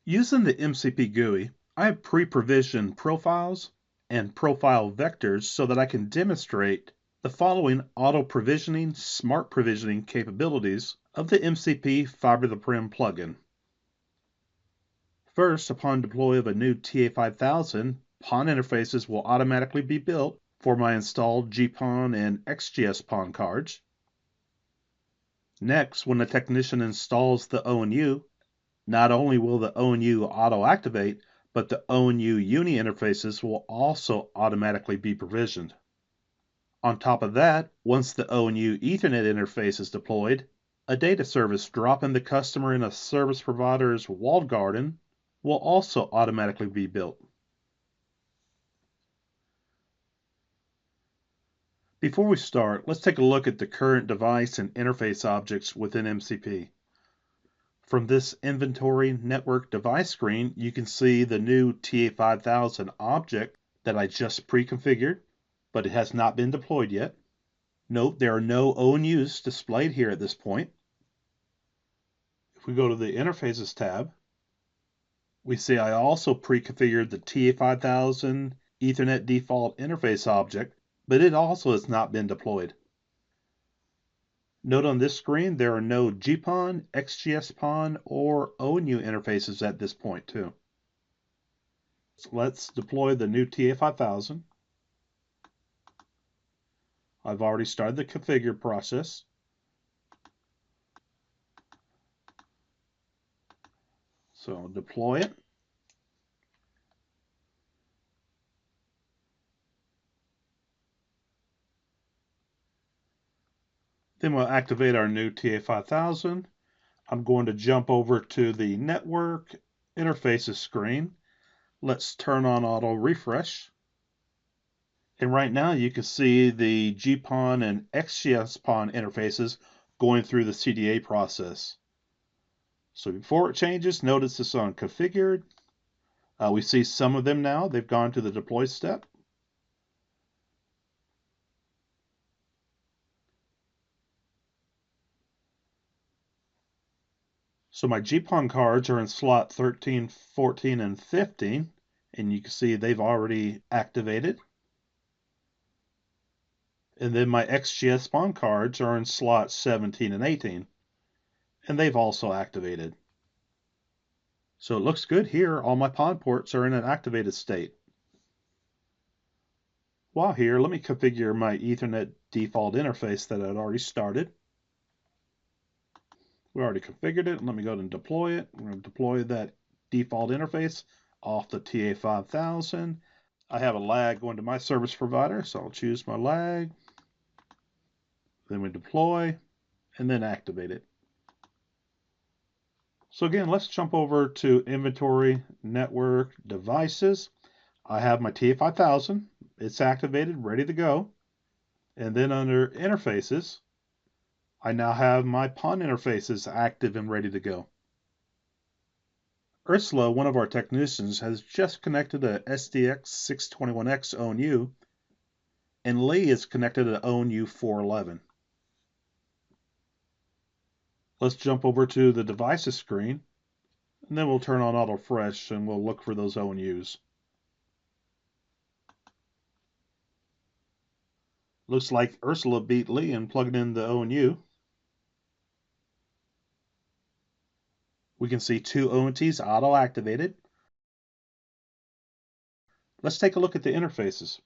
Using the MCP GUI, I have pre-provisioned profiles and profile vectors so that I can demonstrate the following auto-provisioning, smart provisioning capabilities of the MCP Fiber to the Prem plugin. First, upon deploy of a new TA5000, PON interfaces will automatically be built for my installed GPON and XGS PON cards. Next, when the technician installs the ONU, not only will the ONU auto-activate, but the ONU UNI interfaces will also automatically be provisioned. On top of that, once the ONU Ethernet interface is deployed, a data service dropping the customer in a service provider's walled garden will also automatically be built. Before we start, let's take a look at the current device and interface objects within MCP. From this inventory network device screen, you can see the new TA5000 object that I just pre-configured, but it has not been deployed yet. Note there are no ONUs displayed here at this point. If we go to the Interfaces tab, we see I also pre-configured the TA5000 Ethernet default interface object, but it also has not been deployed. Note on this screen there are no GPON, XGS PON, or ONU interfaces at this point too. So let's deploy the new TA5000. I've already started the configure process. So deploy it. Then we'll activate our new TA5000. I'm going to jump over to the network interfaces screen. Let's turn on auto refresh. And right now you can see the GPON and XGS PON interfaces going through the CDA process. So before it changes, notice it's on configured. We see some of them now. They've gone to the deploy step. So my GPON cards are in slot 13, 14, and 15, and you can see they've already activated. And then my XGS PON cards are in slots 17 and 18, and they've also activated. So it looks good here. All my PON ports are in an activated state. While here, let me configure my Ethernet default interface that I'd already started. We already configured it. Let me go ahead and deploy it. I'm going to deploy that default interface off the TA5000. I have a lag going to my service provider, so I'll choose my lag. Then we deploy, and then activate it. So again, let's jump over to Inventory, Network, Devices. I have my TA5000. It's activated, ready to go. And then under Interfaces, I now have my PON interfaces active and ready to go. Ursula, one of our technicians, has just connected a SDX621X ONU, and Lee is connected to ONU 411. Let's jump over to the devices screen, and then we'll turn on auto refresh and we'll look for those ONUs. Looks like Ursula beat Lee in plugging in the ONU. We can see two ONTs auto-activated. Let's take a look at the interfaces.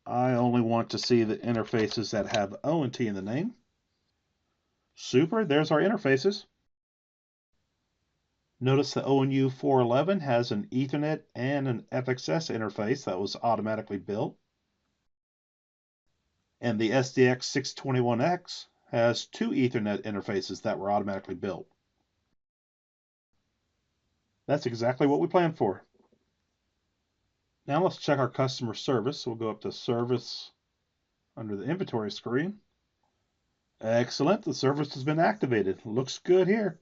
I only want to see the interfaces that have ONT in the name. Super, there's our interfaces. Notice the ONU 411 has an Ethernet and an FXS interface that was automatically built. And the SDX 621X has two Ethernet interfaces that were automatically built. That's exactly what we planned for. Now let's check our customer service. We'll go up to Service under the Inventory screen. Excellent, the service has been activated. Looks good here.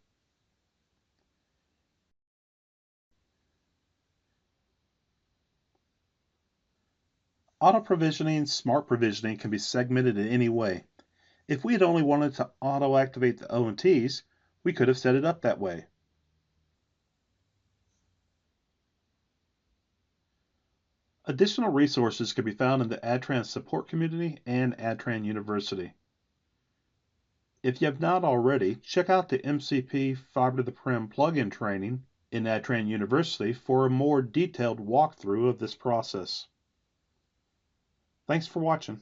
Auto provisioning, smart provisioning can be segmented in any way. If we had only wanted to auto-activate the ONTs, We could have set it up that way. Additional resources can be found in the AdTran support community and AdTran University. If you have not already, check out the MCP Fiber to the Prem plugin training in AdTran University for a more detailed walkthrough of this process. Thanks for watching.